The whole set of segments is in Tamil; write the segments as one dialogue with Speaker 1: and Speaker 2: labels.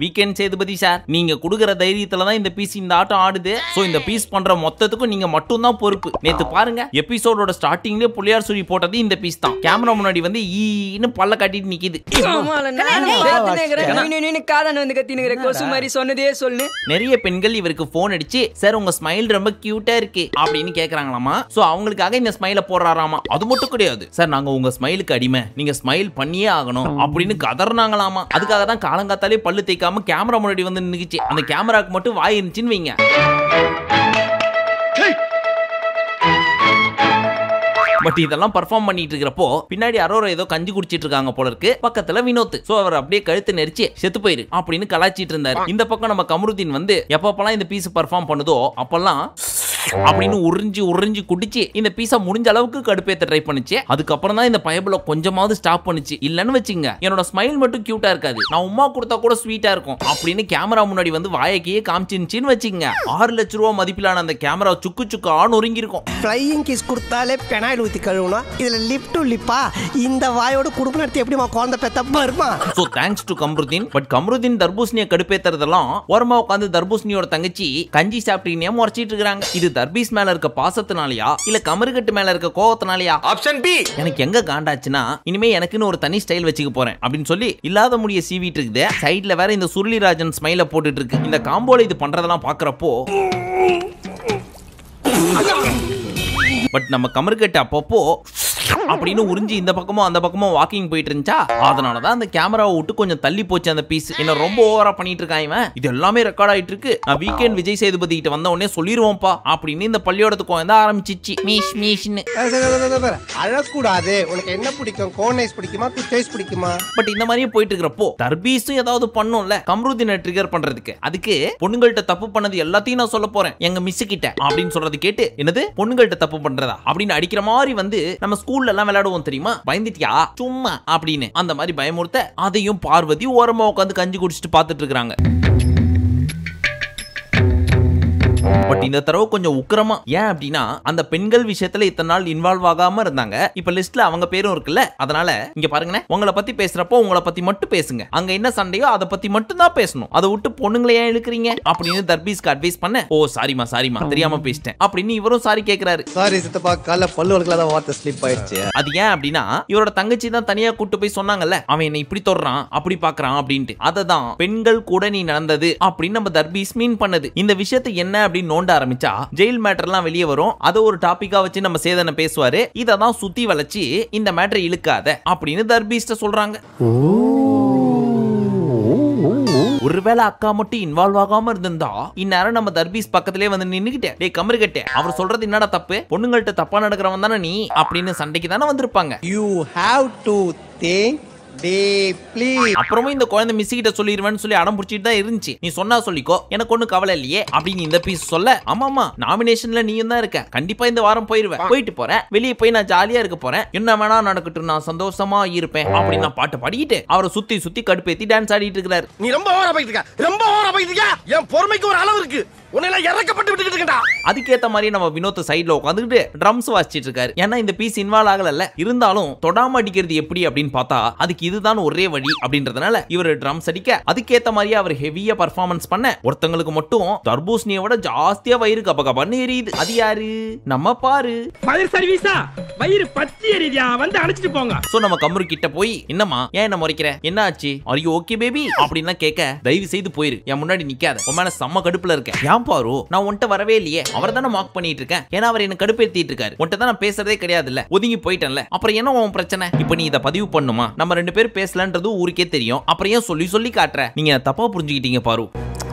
Speaker 1: வீக்கெண்ட் சேதுபதி சார், நீங்க குடுக்குற தைரியத்துல தான் இந்த பீஸ் இந்த ஆட்டம் ஆடுது. சோ இந்த பீஸ் பண்ற மொத்தத்துக்கும் நீங்க மட்டும் தான் பொறுப்பு. நேத்து பாருங்க எபிசோடோட ஸ்டார்டிங்ல புள்ளியார் சுரி போட்டது இந்த பீஸ் தான். கேமரா முன்னாடி வந்து ஈன்னு பல்ல காட்டிட்டு நிக்குது. நிறைய பெண்கள் இவருக்கு போன் அடிச்சு, சார் உங்க ஸ்மைல் ரொம்ப கியூட்டா இருக்கு அப்படின்னு கேக்குறாங்களாமா. சோ அவங்களுக்காக இந்த ஸ்மைல போடுறாராமா. அது மட்டும் கிடையாது சார், நாங்க உங்க ஸ்மைலுக்கு அடிமை, நீங்க ஸ்மைல் பண்ணியே ஆகணும் அப்படின்னு கதர்னாங்களாமா. அதுக்காக தான் காலங்காத்தாலே பல்லு தேய்க்காம கேமரா முன்னாடி வந்து நின்னுச்சு. அந்த கேமராக்கு மட்டும் வாய் இருந்துச்சுன்னு வைங்க. பட் இதெல்லாம் பெர்ஃபார்ம் பண்ணிட்டு இருக்கிறப்போ பின்னாடி அரோரா ஏதோ கஞ்சி குடிச்சிட்டு இருக்காங்க போல இருக்கு. பக்கத்துல வினோத். சோ அவர் அப்படியே கழுத்து நெரிச்சு செத்து போயிரு அப்படின்னு கலாச்சிட்டு இருந்தாரு. இந்த பக்கம் நம்ம கமருதீன் வந்து எப்பப்பெல்லாம் இந்த பீஸ் பெர்ஃபார்ம் பண்ணுதோ அப்பெல்லாம் அப்படின்னு உறிஞ்சி குடிச்சு இந்த பீஸா முடிஞ்ச அளவுக்கு கடுப்பேத்த ட்ரை பண்ணுச்சு. அதுக்கப்புறம் தான் இந்த பயபுல கொஞ்சமாவது ஸ்டாப் பண்ணுச்சு. இல்லன்னு வச்சுங்க, என்னோட ஸ்மைல் மட்டும் கியூட்டா இருக்காது, நான் உமா கொடுத்தா கூட ஸ்வீட்டா இருக்கும் அப்படின்னு கேமரா முன்னாடி வந்து வாயக்கையே காமிச்சிருந்துச்சின்னு வச்சுங்க. 6 லட்சம் ரூபாய் மதிப்பிலான அந்த கேமரா சுக்கு ஆன் ஒருங்கி இருக்கும்.
Speaker 2: ஃப்ளையிங் கிஸ் கொடுத்தாலே பெனாயில் ஊத்தி கழுவுனா, இதுல லிப் டு லிப்பா இந்த வாயோட குடும்ப நடத்தி எப்படிமா குழந்தை பெத்த வருமா?
Speaker 1: So thanks to Kamarudeen. But Kamarudeen தர்பூசணியை கடுப்பேத்துறதெல்லாம் ஓரமா உட்காந்து தர்பூசணியோட தங்கச்சி கஞ்சி சாப்பிட்டீங்க முறைச்சிட்டு இருக்காங்க. இது தர்பீஸ் மேல இருக்க பாசத்தினாலயா இல்ல கமருகட்டு மேல இருக்க கோவத்தினாலயா? Option B. எனக்கு எங்க காண்டாச்சுன்னா, இனிமே எனக்குன்னு ஒரு தனி ஸ்டைல் வச்சுக்க போறேன் அப்படின்னு சொல்லி இல்லாத முடிய சீவிட்டு இருக்குது. சைடுல வேற இந்த சுருளிராஜன் ஸ்மைல போட்டுட்டு இருக்கு. இந்த காம்போல இது பண்றதெல்லாம் பாக்குறப்போ பட் நம்ம கமருகட்டு அப்பப்போ அப்படின்னு உறிஞ்சி இந்த பக்கமும் அந்த பக்கமும் வாக்கிங் போயிட்டு இருந்துச்சா, அதனாலதான் அந்த கேமராவை விட்டு கொஞ்சம் தள்ளி போச்சு அந்த பீஸ். என்ன ரொம்ப ஓவரா பண்ணிட்டு இருக்கான் இவன். இது எல்லாமே ரெக்கார்ட் ஆயிட்டு இருக்கு. நான் வீக்கெண்ட் விஜய் சேதுபதி கிட்ட வந்த உடனே சொல்லிடுவோம்ப்பா அப்படின்னு இந்த பள்ளியோடத்துக்கு வந்து ஆரம்பிச்சிச்சு.
Speaker 2: அழக்கூடாது. உனக்கு என்ன பிடிக்கும்? கோன் ஐஸ் பிடிக்குமா, குச் ஐஸ் பிடிக்குமா?
Speaker 1: பட் இந்த மாதிரியே போயிட்டு இருக்கிறப்போ தர்பீஸும் ஏதாவது பண்ணும்ல கமருதீனை ட்ரிகர் பண்றதுக்கு. அதுக்கு பொண்ணுங்கள்ட்ட தப்பு பண்ணது எல்லாத்தையும் நான் சொல்ல போறேன் எங்க மிஸ் கிட்ட அப்படின்னு சொல்றது கேட்டு, என்னது பொண்ணுங்கள்ட்ட தப்பு பண்றதா அப்படின்னு அடிக்கிற மாதிரி வந்து நம்ம ஸ்கூல்ல எல்லாம் விளையாடுவோம் தெரியுமா, பயந்துட்டியா சும்மா அப்படின்னு அந்த மாதிரி பயமுறுத்த, அதையும் பார்வதி ஓரமா உட்காந்து கஞ்சி குடிச்சிட்டு பாத்துட்டு இருக்காங்க. பட் இந்த தடவை கொஞ்சம் உக்கிரமா. ஏன் அப்படின்னா அந்த பெண்கள் விஷயத்துல இத்தனை நாள் இன்வால்வ் ஆகாம இருந்தாங்க. இப்ப லிஸ்ட்ல அவங்க பேரும் இருக்குல்ல. அதனால இங்க பாருங்க, உங்களை பத்தி பேசுறப்போ உங்களை பத்தி மட்டும் பேசுங்க. அங்க என்ன சண்டையோ அதை பத்தி மட்டும் தான் பேசணும். அதை விட்டு பொண்ணுங்களை ஏன் இழுக்கிறீங்க அப்படின்னு தர்பீஸ்க்கு அட்வைஸ் பண்ண, ஓ சாரிமா தெரியாம பேசிட்டேன் அப்படின்னு இவரும் சாரி கேக்குறாரு.
Speaker 2: சாரி சித்தப்பா, காலைல பல்லு வளர்க்கலாத வார்த்தை ஸ்லிப் ஆயிடுச்சு.
Speaker 1: அது ஏன் அப்படின்னா இவரோட தங்கச்சி தான் தனியா கூட்டு போய் சொன்னாங்கல்ல, அவன் என்ன இப்படி தொடுறான் அப்படி பாக்குறான் அப்படின்ட்டு. அததான் பெண்கள் கூட நீ நடந்தது அப்படின்னு நம்ம தர்பீஸ் மீன் பண்ணது. இந்த விஷயத்தை என்ன அப்படின்னு நோண்ட ஆரம்பிச்சா ஜெயில் மேட்டர்லாம் வெளியே வரும். அதை ஒரு டாபிக்கா வச்சு நம்ம சேதனை பேசுவாரு. இததான் சுத்தி வளைச்சு இந்த மேட்டரை இழுக்காத அப்படின்னு தர்பீஸ்ட சொல்றாங்க. ஒருவேளை அக்கா மட்டும் இன்வால்வ் ஆகாம இருந்திருந்தா இந்நேரம் நம்ம தர்பீஸ் பக்கத்திலே வந்து நின்னுகிட்டே, டேய் கமருகட்டே அவர் சொல்றது என்னடா தப்பு, பொண்ணுங்கள்ட்ட தப்பா நடக்கிறவன் தானே நீ அப்படின்னு சண்டைக்கு தானே வந்திருப்பாங்க.
Speaker 2: You have to think deeply.
Speaker 1: அப்புறமும் இந்த குழந்தை மிஸ் கிட்ட சொல்லிடுவேன்னு சொல்லி அடம் பிடிச்சிட்டு தான் இருந்துச்சு. நீ சொன்னா சொல்லிக்கோ, எனக்கு ஒன்னும் கவலை இல்லையே அப்படின்னு இந்த பீஸ் சொல்ல, ஆமாமா நாமினேஷன்ல நீயும் தான் இருக்க, கண்டிப்பா இந்த வாரம் போயிருவேன், போயிட்டு போறேன், வெளியே போய் நான் ஜாலியா இருக்க போறேன், என்ன வேணா நடக்கட்டும், நான் சந்தோஷமா இருப்பேன் அப்படின்னு நான் பாட்டு பாடிக்கிட்டு அவரை சுத்தி கடுப்பேத்தி டான்ஸ் ஆடிட்டு இருக்காரு.
Speaker 3: நீ ரொம்ப ஓவரா போயிட்டு இருக்க. என் பொறுமைக்கு ஒரு அளவு இருக்கு.
Speaker 1: அதுக்கேத்த மாதிரி நம்ம வினோத் சைடுல உட்காந்துக்கிட்டு ட்ரம்ஸ் வாசிச்சிட்டு இருக்காரு. ஏன்னா இந்த பீஸ் இன்வால்வ் ஆகல, இருந்தாலும் தொடாம அடிக்கிறது எப்படி அப்படின்னு பார்த்தா அதுக்கு இதுதான் ஒரே வழி அப்படின்றதுனால இவர் ட்ரம்ஸ் அடிக்க, அதுக்கேத்த மாதிரி அவர் ஹெவியா பர்ஃபார்மன்ஸ் பண்ண, ஒருத்தங்களுக்கு மட்டும் தர்பூசணியை விட ஜாஸ்தியா வயிறு கபகபன்னு எரியுது. அது யாரு? நம்ம பாரு.
Speaker 4: ஃபயர் சர்வீஸா? வயிறு பத்தி எரியுதா, வந்து அணைச்சிட்டு போங்க.
Speaker 1: சோ நம்ம கமரு கிட்ட போய், என்னமா ஏன் என்ன முறைக்கிற, என்ன ஆச்சு, ஆர் யூ ஓகே பேபி அப்படின்னா கேட்க, தயவு செய்து போயிரு, என் முன்னாடி நிக்காத, உன் மேல செம்ம கடுப்புல இருக்க. ஏன் பாரு, நான் உன்ட்ட வரவே இல்லையே, அவர் தானே மார்க் பண்ணிட்டு இருக்கேன், ஏன்னா அவர் என்ன கடுப்பேத்திட்டு இருக்காரு, உன்ட்ட தான் நான் பேசுறதே கிடையாது இல்ல, ஒதுங்கி போயிட்டேன்ல, அப்புறம் என்ன உன் பிரச்சனை? இப்ப நீ இத பதிவு பண்ணுமா, நம்ம 2 பேரும் பேசலன்றது ஊருக்கே தெரியும், அப்புறம் ஏன் சொல்லி காட்டுற? நீங்க தப்பா புரிஞ்சுக்கிட்டீங்க பாரு.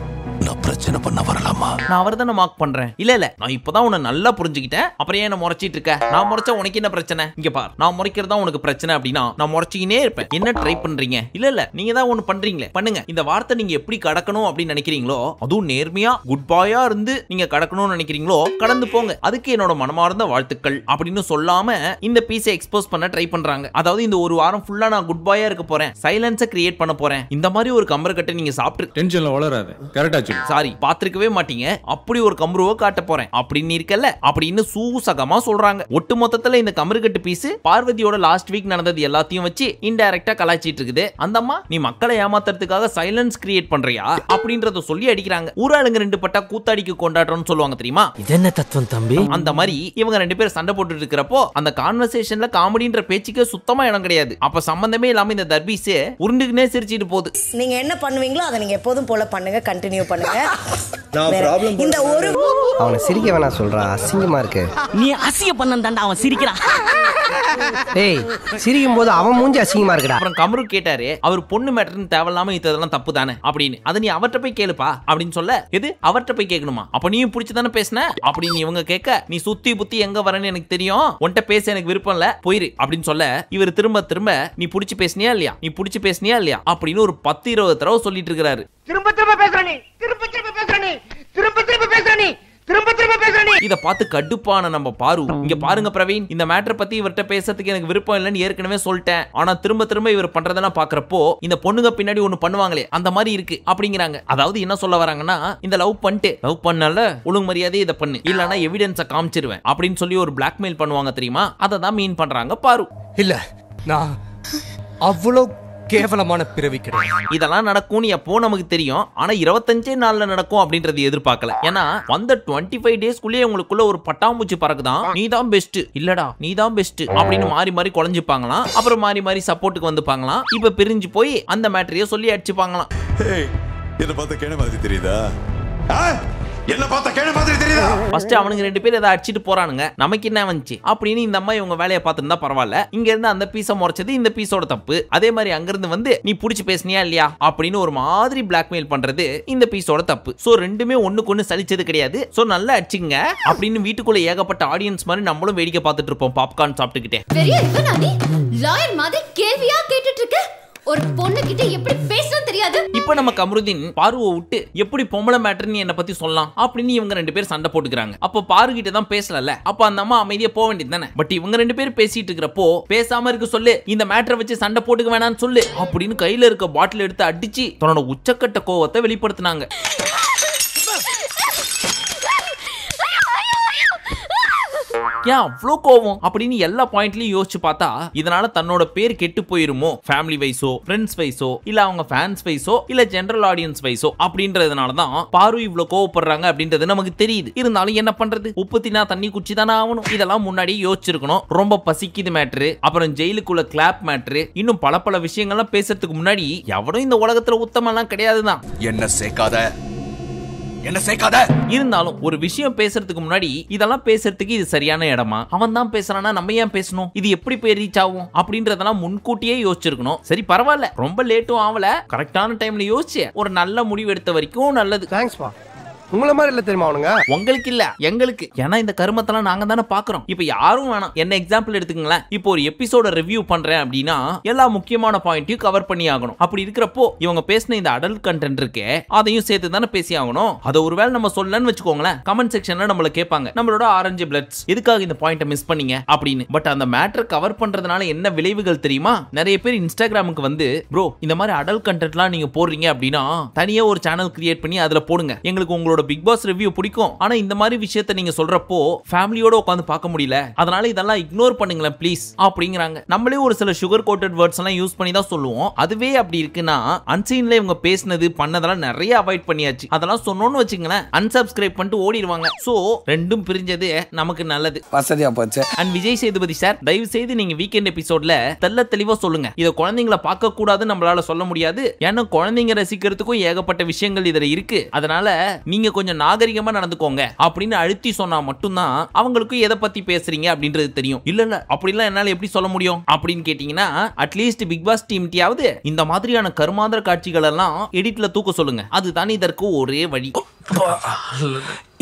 Speaker 3: நான் பிரச்சனை பண்ண வரலாமா?
Speaker 1: நான் அவர் தானே மார்க் பண்றேன். இல்ல நான் இப்பதான் உன்னை நல்லா புரிஞ்சுக்கிட்டேன், அப்புறம் ஏன் என்ன முறைச்சிட்டு இருக்க? நான் முறைச்சா உனக்கு என்ன பிரச்சனை? இங்க பார், நான் முறைக்கிறதா உனக்கு பிரச்சனை அப்படின்னா நான் முறைச்சிக்கினே இருப்பேன். என்ன ட்ரை பண்றீங்க? இல்ல நீங்க தான் ஒண்ணு பண்றீங்களே, பண்ணுங்க. இந்த வார்த்தை நீங்க எப்படி கடக்கணும் அப்படின்னு நினைக்கிறீங்களோ, அதுவும் நேர்மையா குட் பாயா இருந்து நீங்க கடக்கணும்னு நினைக்கிறீங்களோ கடந்து போங்க. அதுக்கு என்னோட மனமார்ந்த வாழ்த்துக்கள் அப்படின்னு சொல்லாம இந்த பீஸை எக்ஸ்போஸ் பண்ண ட்ரை பண்றாங்க. அதாவது இந்த ஒரு வாரம் ஃபுல்லா நான் குட் பாயா இருக்க போறேன், சைலன்ஸை கிரியேட் பண்ண போறேன், இந்த மாதிரி ஒரு கம்பர் கட்டை நீங்க சாப்பிட்டு
Speaker 5: டென்ஷன்ல வளராத. கரெக்டா
Speaker 1: சாரி பாத்துருக்கவே மாட்டீங்க. நினைக்காதீங்க, அப்படி ஒரு கம்ருவை காட்ட போறேன் அப்படின்னு இருக்கல அப்படின்னு சூசகமா சொல்றாங்க. ஒட்டு மொத்தத்துல இந்த கமருகட்டு பீஸ் பார்வதியோட லாஸ்ட் வீக் நடந்தது எல்லாத்தையும் வச்சு இன்டைரக்டா கலாய்ச்சிட்டு இருக்குது. அந்த அம்மா நீ மக்களை ஏமாத்துறதுக்காக சைலன்ஸ் கிரியேட் பண்றியா அப்படின்றத சொல்லி அடிக்கிறாங்க. ஊராளுங்க ரெண்டு பட்டா கூத்தாடிக்கு கொண்டாடுறோம்னு சொல்லுவாங்க தெரியுமா?
Speaker 5: இது என்ன தத்துவம் தம்பி?
Speaker 1: அந்த மாதிரி இவங்க ரெண்டு பேரும் சண்டை போட்டுட்டு இருக்கிறப்போ அந்த கான்வர்சேஷன்ல காமெடின்ற பேச்சுக்கு சுத்தமா இடம் கிடையாது. அப்ப சம்பந்தமே இல்லாம இந்த தர்பீஸ் உருண்டுக்குனே சிரிச்சிட்டு போகுது.
Speaker 6: நீங்க என்ன பண்ணுவீங்களோ அதை நீங்க எப்போதும் போல பண்ணுங்க, கண்டினியூ பண்ணுங்க. இந்த ஒரு
Speaker 2: அவனை சிரிக்க வேணாம் சொல்றா, அசிங்கமா இருக்கு.
Speaker 5: நீ அசிங்க பண்ணந்தாண்டா அவன் சிரிக்கிறான்.
Speaker 2: டேய் சிரிக்கும் போது அவன் மூஞ்சி அசிங்கமா இருக்குடா.
Speaker 1: அப்புறம் கமரு கேட்டாரு, அவர் பொண்ணு மேட்டர்னு தேவையில்லாம இதெல்லாம் தப்பு தானே அப்படின்னு. அதை நீ அவர்கிட்ட போய் கேளுப்பா அப்படின்னு சொல்ல, எது அவர்கிட்ட போய் கேட்கணுமா? அப்ப நீயும் பிடிச்சதானே பேசின அப்படின்னு இவங்க கேட்க, நீ சுத்தி புத்தி எங்க வரேன்னு எனக்கு தெரியும், உன்கிட்ட பேச எனக்கு விருப்பம் இல்ல, போயிரு அப்படின்னு சொல்ல, இவர் திரும்ப திரும்ப நீ பிடிச்சி பேசினியா இல்லையா, நீ பிடிச்சி பேசினியா இல்லையா அப்படின்னு ஒரு 10-20 தடவை சொல்லிட்டு இருக்கிறாரு.
Speaker 3: திரும்ப திரும்ப பேசுற நீ, திரும்ப திரும்ப பேசுற நீ, திரும்ப திரும்ப பேசுற நீ, திரும்ப திரும்ப பேசுற நீ.
Speaker 1: இத பார்த்து கடுப்பான நம்ம பாரு, இங்க பாருங்க பிரவீன், இந்த மேட்டர் பத்தி இவர்கிட்ட பேசுறதுக்கு எனக்கு விருப்பம் இல்லைன்னு ஏற்கனவே சொல்லிட்டேன். ஆனா திரும்ப திரும்ப இவர் பண்றதெல்லாம் பாக்குறப்போ இந்த பொண்ணுங்க பின்னாடி ஒண்ணு பண்ணுவாங்களே அந்த மாதிரி இருக்கு அப்படிங்கிறாங்க. அதாவது என்ன சொல்ல வராங்கன்னா, இந்த லவ் பண்ணல ஒழுங்கு மரியாதை இதை பண்ணு, இல்லனா எவிடன்ஸை காமிச்சிருவேன் அப்படின்னு சொல்லி ஒரு பிளாக்மெயில் பண்ணுவாங்க தெரியுமா? அதை தான் மீன் பண்றாங்க பாரு.
Speaker 7: இல்ல நான் அவ்வளோ கேவலமான பிறவி கிடையாது.
Speaker 1: இதெல்லாம் நடக்கும்னு எப்போ நமக்கு தெரியும், ஆனா 25 நாள்ல நடக்கும் அப்படின்றது எதிர்பார்க்கல. ஏன்னா வந்த 25 டேஸ்க்குள்ளே உங்களுக்குள்ள ஒரு பட்டாம்பூச்சி பறக்குதான், நீ தான் பெஸ்ட், இல்லடா நீ தான் பெஸ்ட் அப்படின்னு மாறி மாறி குழஞ்சுப்பாங்களாம். அப்புறம் மாறி மாறி சப்போர்ட்டுக்கு வந்துப்பாங்களாம். இப்ப பிரிஞ்சு போய் அந்த மேட்டரையே சொல்லி அடிச்சுப்பாங்களாம்.
Speaker 8: என்ன பார்த்தா கேன மாதிரி தெரியுதா? என்ன பார்த்தா கேன மாதிரி தெரியுதா?
Speaker 1: ஃபர்ஸ்ட் அவனுங்க ரெண்டு பேரும் ஏதாவது அடிச்சிட்டு போறானுங்க, நமக்கு என்ன வந்துச்சு அப்படின்னு இந்த அம்மா இவங்க வேலையை பார்த்துருந்தா பரவாயில்ல. இங்க இருந்து அந்த பீஸை முறைச்சது இந்த பீஸோட தப்பு. அதே மாதிரி அங்கிருந்து வந்து நீ புடிச்சு பேசினியா இல்லையா அப்படின்னு ஒரு மாதிரி பிளாக்மெயில் பண்றது இந்த பீஸோட தப்பு. சோ ரெண்டுமே ஒண்ணுக்கு ஒண்ணு சலிச்சது கிடையாது. சோ நல்லா அடிச்சுங்க அப்படின்னு வீட்டுக்குள்ள ஏகப்பட்ட ஆடியன்ஸ் மாதிரி நம்மளும் வேடிக்கை பார்த்துட்டு இருப்போம் பாப்கார்ன் சாப்பிட்டுக்கிட்டே.
Speaker 9: பெரிய இவனானி லாயர் மாதிரி கேள்வியா கேட்டுட்டு இருக்க, ஒரு பொண்ணு கிட்ட எப்படி பேசணும் தெரியாது.
Speaker 1: இப்ப நம்ம கமருதீன் பாருவை விட்டு எப்படி பொம்பளை மேட்டர்னு என்ன பத்தி சொல்லலாம் அப்படின்னு இவங்க ரெண்டு பேரும் சண்டை போட்டுக்கிறாங்க. அப்ப பாரு கிட்ட தான் பேசல, அப்ப அந்த அம்மா அமைதியா போக வேண்டியது தானே. பட் இவங்க ரெண்டு பேரும் பேசிட்டு இருக்கிறப்போ பேசாம இருக்க சொல்லு, இந்த மேட்டரை வச்சு சண்டை போட்டுக்க வேணாம்னு சொல்லு அப்படின்னு கையில இருக்க பாட்டில் எடுத்து அடிச்சு தன்னோட உச்சக்கட்ட கோவத்தை வெளிப்படுத்தினாங்க. ஏன் அவ்வளோ கோவம் அப்படின்னு எல்லா பாயிண்ட்லயும் யோசிச்சு பார்த்தா இதனால தன்னோட பேர் கெட்டு போயிருமோ, ஃபேமிலி வைஸோ ஃப்ரெண்ட்ஸ் வைஸோ இல்ல அவங்க ஃபேன்ஸ் வைஸோ இல்ல ஜெனரல் ஆடியன்ஸ் வைஸோ அப்படின்றதுனால தான் பாரு இவ்வளவு கோவப்படுறாங்க அப்படின்றது நமக்கு தெரியுது. இருந்தாலும் என்ன பண்றது, உப்பு தின்னா தண்ணி குச்சி தானே ஆகணும். இதெல்லாம் முன்னாடி யோசிச்சிருக்கணும். ரொம்ப பசிக்குது மேட்ரு, அப்புறம் ஜெயிலுக்குள்ள கிளாப் மேட்ரு, இன்னும் பல விஷயங்கள்லாம் பேசுறதுக்கு முன்னாடி எவனும் இந்த உலகத்துல உத்தமெல்லாம் கிடையாதுதான்.
Speaker 8: என்ன சேர்க்காத.
Speaker 1: இருந்தாலும் ஒரு விஷயம் பேசுறதுக்கு முன்னாடி இதெல்லாம் பேசுறதுக்கு இது சரியான இடமா, அவன் தான் பேசுறானா நம்ம ஏன் பேசணும், இது எப்படி போய் ரீச் ஆகும் அப்படின்றதெல்லாம் முன்கூட்டியே யோசிச்சிருக்கணும். சரி பரவாயில்ல, ரொம்ப லேட்டும் ஆகல, கரெக்டான டைம்ல யோசிச்சு ஒரு நல்ல முடிவு எடுத்த வரைக்கும் நல்லது.
Speaker 2: தேங்க்ஸ் பா. உங்கள மாதிரி இல்ல தெரியுமா அவனுங்க?
Speaker 1: உங்களுக்கு இல்ல எங்களுக்கு, ஏன்னா இந்த கருமத்தெல்லாம் நாங்க தானே பாக்குறோம். இப்ப யாரும் வேணாம், என்ன எக்ஸாம்பிள் எடுத்துக்கங்களேன். இப்போ ஒரு எபிசோட ரிவ்யூ பண்றேன் அப்படின்னா எல்லா முக்கியமான பாயிண்ட்டையும் கவர் பண்ணி ஆகணும். அப்படி இருக்கிறப்போ இவங்க பேசின இந்த அடல்ட் கண்டென்ட் இருக்கே அதையும் சேர்த்து தானே பேசி ஆகணும். அதை ஒருவேளை நம்ம சொல்லலன்னு வச்சுக்கோங்களேன், கமெண்ட் செக்ஷன்ல நம்மள கேட்பாங்க, நம்மளோட ஆரஞ்சு பிளட்ஸ் எதுக்காக இந்த பாயிண்ட்டை மிஸ் பண்ணீங்க அப்படின்னு. பட் அந்த மேட்டர் கவர் பண்றதுனால என்ன விளைவுகள் தெரியுமா? நிறைய பேர் இன்ஸ்டாகிராமுக்கு வந்து ப்ரோ இந்த மாதிரி அடல்ட் கண்டென்ட்லாம் நீங்க போடுறீங்க அப்படின்னா தனியா ஒரு சேனல் கிரியேட் பண்ணி அதுல போடுங்க, எங்களுக்கு உங்களோட பிக் பாஸ் ரிவ்யூ பிடிக்கும், ஆனா இந்த மாதிரி விஷயத்தை நீங்க சொல்றப்போ ஃபேமிலியோட உட்கார்ந்து பார்க்க முடியல, அதனால இதெல்லாம் இக்னோர் பண்ணுங்களேன் ப்ளீஸ் அப்படிங்கறாங்க. நம்மளே ஒரு சில சுகர் கோட்டட் வேர்ட்ஸ் எல்லாம் யூஸ் பண்ணி தான் சொல்லுவோம். அதுவே அப்படி இருக்குன்னா அன்சீன்ல இவங்க பேசினது பண்ணதெல்லாம் நிறைய அவாய்ட் பண்ணியாச்சு. அதெல்லாம் சொன்னோன்னு வச்சுங்களேன் அன்சப்ஸ்கிரைப் பண்ணிட்டு ஓடிடுவாங்க. சோ ரெண்டும் பிரிஞ்சது நமக்கு நல்லது, வசதியா போச்சு. அண்ட் விஜய் சேதுபதி சார், தயவு செய்து நீங்க வீக்கெண்ட் எபிசோட்ல தெல்ல தெளிவா சொல்லுங்க, இத குழந்தைங்களை பார்க்க கூடாதுன்னு நம்மளால சொல்ல முடியாது, ஏன்னா குழந்தைங்க ரசிக்கிறதுக்கும் ஏகப்பட்ட விஷயங்கள் இதுல இருக்கு, அதனால நீங்க கொஞ்சம் நாகரிகமா நடந்துக்கோங்க அப்படின்னு அழுத்தி சொன்னா மட்டும்தான் அவங்களுக்கு எதை பத்தி பேசுறீங்க அப்படின்றது தெரியும். இல்ல அப்படிலாம் என்னால எப்படி சொல்ல முடியும் அப்படின்னு கேட்டீங்கன்னா அட்லீஸ்ட் பிக் பாஸ் டீம்டியாவது இந்த மாதிரியான கருமாந்திர காட்சிகள் எல்லாம் எடிட்ல தூக்க சொல்லுங்க, அதுதான் இதற்கு ஒரே வழி.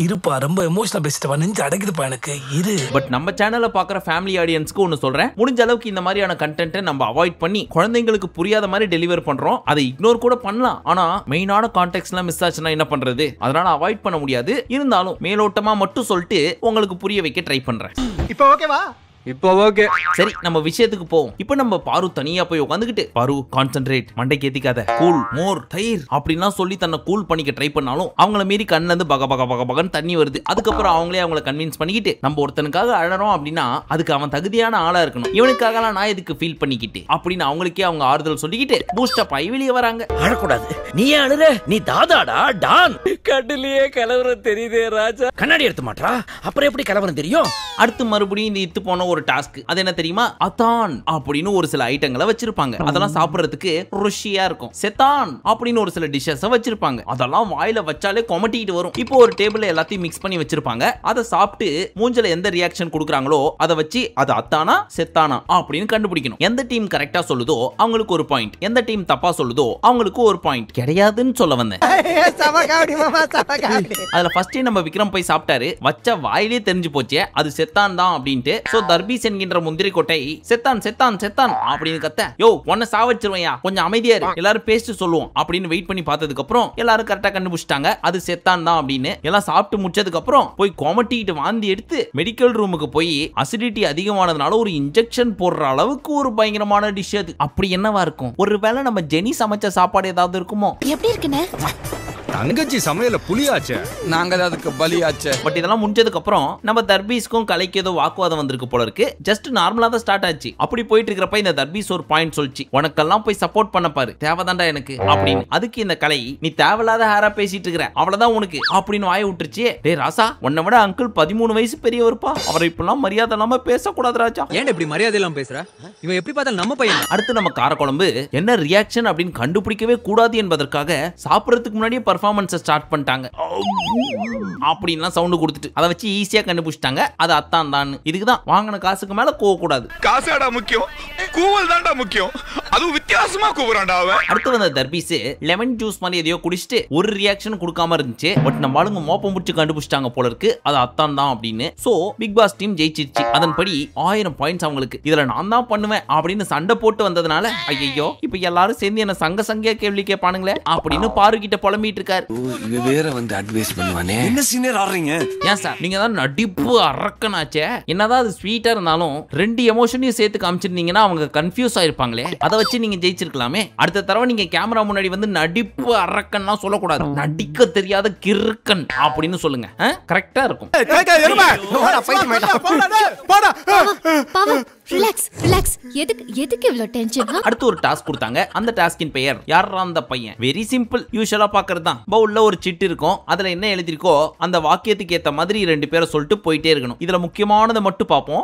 Speaker 10: இருப்பா, ரொம்ப எமோஷனல் பேசிட்டவா, நெஞ்சு அடக்குதுப்பா எனக்கு இரு.
Speaker 1: பட் நம்ம சேனலை பார்க்குற ஃபேமிலி ஆடியன்ஸ்க்கு ஒன்று சொல்றேன், முடிஞ்ச அளவுக்கு இந்த மாதிரியான கண்டென்ட்டை நம்ம அவாய்ட் பண்ணி குழந்தைங்களுக்கு புரியாத மாதிரி டெலிவர் பண்றோம். அதை இக்னோர் கூட பண்ணலாம், ஆனா மெயினான கான்டெக்ட்ஸ்லாம் மிஸ் ஆச்சுன்னா என்ன பண்றது, அதனால அவாய்ட் பண்ண முடியாது. இருந்தாலும் மேலோட்டமா மட்டும் சொல்லிட்டு உங்களுக்கு புரிய வைக்க ட்ரை பண்றேன்.
Speaker 3: இப்போ ஓகேவா?
Speaker 7: இப்போ ஓகே.
Speaker 1: சரி நம்ம விஷயத்துக்கு போவோம். இப்போ நம்ம பாரு தனியா போய் உட்காந்துக்கிட்டு பாரு கான்சென்ட்ரேட், மண்டைக்கு ஏத்திக்காத, கூல் மோர் தயிர் அப்படின்னா சொல்லி தன்னை கூல் பண்ணிக்க ட்ரை பண்ணாலும் அவங்கள மீறி கண்ணுல இருந்து பக பக பக பகன்னு தண்ணி வருது. அதுக்கப்புறம் அவங்களே அவங்கள கன்வின்ஸ் பண்ணிக்கிட்டு நம்ம ஒருத்தனுக்காக அழறோம் அப்படின்னா அதுக்கு அவன் தகுதியான ஆளா இருக்கணும், இவனுக்காகலாம் நான் எதுக்கு ஃபீல் பண்ணிக்கிட்டு அப்படின்னு அவங்களுக்கே அவங்க ஆறுதல் சொல்லிக்கிட்டு பூஸ்ட் அப் ஆகி வெளியே வராங்க.
Speaker 5: அழக்கூடாது, நீ ஏன் அழுற? நீ தாதாடா டான். கண்ணிலேயே கலவரம் தெரியுதே ராஜா. கண்ணாடி எடுத்து மாட்டா, அப்புறம் எப்படி கலவரம் தெரியும்?
Speaker 1: அடுத்து மறுபடியும் இந்த இத்து போன ஒரு டாஸ்க். அது என்ன தெரியுமா? அதான் அப்படின்னு ஒரு சில ஐட்டங்களை வச்சிருப்பாங்க. அதெல்லாம் சாப்பிடுறதுக்கு ருசியா இருக்கும். செத்தான் அப்படின்னு ஒரு சில டிஷ்ஷஸ் வச்சிருப்பாங்க. அதெல்லாம் வாயில வச்சாலே கொமட்டிட்டு வரும். இப்போ ஒரு டேபிள்ல எல்லாத்தையும் மிக்ஸ் பண்ணி வச்சிருப்பாங்க. அதை சாப்பிட்டு மூஞ்சில எந்த ரியாக்ஷன் கொடுக்குறாங்களோ அதை வச்சு அது அத்தானா செத்தானா அப்படின்னு கண்டுபிடிக்கணும். எந்த டீம் கரெக்டா சொல்லுதோ அவங்களுக்கு ஒரு பாயிண்ட், எந்த டீம் தப்பா சொல்லுதோ அவங்களுக்கு ஒரு பாயிண்ட் கிடையாதுன்னு சொல்ல வந்தேன். அதுல ஃபர்ஸ்ட் நம்ம விக்ரம் போய் சாப்பிட்டாரு. வச்ச வாயிலே தெரிஞ்சு போச்சே அது செத்தான் தான் அப்படின்ட்டு. சோ தர்பீஸ் என்கின்ற முந்திரி கொட்டை செத்தான் செத்தான் செத்தான் அப்படின்னு கத்த, யோ உன்னை சாவச்சிருவையா, கொஞ்சம் அமைதியா இரு, எல்லாரும் பேசிட்டு சொல்லுவோம் அப்படின்னு வெயிட் பண்ணி பார்த்ததுக்கு அப்புறம் எல்லாரும் கரெக்டா கண்டுபிடிச்சிட்டாங்க அது செத்தான் தான் அப்படின்னு. எல்லாம் சாப்பிட்டு முடிச்சதுக்கு அப்புறம் போய் கொமட்டிட்டு வாந்தி எடுத்து மெடிக்கல் ரூமுக்கு போய் அசிடிட்டி அதிகமானதுனால ஒரு இன்ஜெக்ஷன் போடுற அளவுக்கு ஒரு பயங்கரமான டிஷ் அது. அப்படி என்னவா இருக்கும்? ஒருவேளை நம்ம ஜெனி சமைச்ச சாப்பாடு ஏதாவது இருக்குமோ?
Speaker 9: எப்படி இருக்குன்னு
Speaker 7: தங்கச்சி சமையல புளியாச்சே, நாங்க அதுக்கு பலியாச்சே.
Speaker 1: பட் இதெல்லாம் முடிஞ்சதுக்கு அப்புறம் நம்ம தர்பீஸ்க்கும் கலைக்கு ஏதோ வாக்குவாதம் வந்திருக்கு போல இருக்கு. ஜஸ்ட் நார்மலா தான் ஸ்டார்ட் ஆச்சு. அப்படி போயிட்டு இருக்கிறப்ப இந்த தர்பீஸ் ஒரு பாயிண்ட் சொல்லிச்சு, உனக்கெல்லாம் போய் சப்போர்ட் பண்ண பாரு, தேவைதான்டா எனக்கு அப்படின்னு. அதுக்கு இந்த கலை, நீ தேவையில்லாத ஹேரா பேசிட்டு இருக்கிற, அவ்வளவுதான் உனக்கு அப்படின்னு வாய விட்டுருச்சு. டே ராசா, உன்னை விட அங்கிள் 13 வயசு பெரியவருப்பா, அவரை இப்பெல்லாம் மரியாதை இல்லாம பேசக்கூடாது ராஜா.
Speaker 11: ஏன் இப்படி மரியாதை இல்லாம பேசுற? இவன் எப்படி பார்த்தாலும் நம்ம பையன்.
Speaker 1: அடுத்து நம்ம காரக்குழம்பு என்ன ரியாக்ஷன் அப்படின்னு கண்டுபிடிக்கவே கூடாது என்பதற்காக சாப்பிடறதுக்கு முன்னாடியே பர்ஃபார்மன்ஸ் ஸ்டார்ட் பண்ணிட்டாங்க. அப்படின்லாம் சவுண்ட் கொடுத்துட்டு அதை வச்சு ஈஸியா கண்டுபிடிச்சிட்டாங்க அது அத்தான் தான். இதுக்கு தான் வாங்கின காசுக்கு மேல கோவ கூடாது.
Speaker 8: காசாடா முக்கியம், கூவல் தான்டா முக்கியம். அதுவும் வித்தியாசமா கூவுறான்டா அவன்.
Speaker 1: அடுத்து வந்த தர்பீஸ் லெமன் ஜூஸ் மாதிரி எதையோ குடிச்சிட்டு ஒரு ரியாக்ஷன் கொடுக்காம இருந்துச்சு. பட் நம்ம ஆளுங்க மோப்பம் முடிச்சு கண்டுபிடிச்சிட்டாங்க போல இருக்கு அது அத்தான் தான் அப்படின்னு. சோ பிக் பாஸ் டீம் ஜெயிச்சிருச்சு. அதன்படி 1000 பாயிண்ட்ஸ் அவங்களுக்கு. இதுல நான் தான் பண்ணுவேன் அப்படின்னு சண்டை போட்டு வந்ததுனால ஐயோ இப்ப எல்லாரும் சேர்ந்து என்ன சங்க சங்கியா கேள்வி கேட்பானுங்களே அப்படின்னு பாரு கிட்ட புலம்பிட்டு இருக்காரு.
Speaker 12: வேற வந்து அட்வைஸ் பண்ணுவானே, என்ன சீனியர் ஆடுறீங்க?
Speaker 1: ஏன் சார் நீங்க தான் நடிப்பு அரக்கனாச்சே, என்னதான் அது ஸ்வீட்டா இருந்தாலும் 2 எமோஷனையும் சேர்த்து காமிச்சிருந்தீங்கன்னா அவங்க கன்ஃபியூஸ் ஆயிருப்பாங்களே, அதை வச்சு நீங்க ஜெயிச்சிருக்கலாமே. அடுத்த தடவை நீங்க கேமரா முன்னாடி வந்து நடிப்பு அரக்கன்னா சொல்லக்கூடாது, நடிக்க தெரியாத கிறுக்கன் அப்படின்னு சொல்லுங்க. கரெக்டா இருக்கும்.
Speaker 9: Relax relax. எதுக்கு இவ்ளோ டென்ஷன்?
Speaker 1: அடுத்து ஒரு டாஸ்க் கொடுத்தாங்க. அந்த டாஸ்கின் பெயர் யாரா அந்த பையன். வெரி சிம்பிள், யூசுவலா பாக்குறது தான். பவுல்ல ஒரு சிட்டு இருக்கும், அதுல என்ன எழுதிருக்கோ அந்த வாக்கியத்துக்கு ஏத்த மாதிரி 2 பேரை சொல்லிட்டு போயிட்டே இருக்கணும். இதுல முக்கியமானதை மட்டும் பாப்போம்.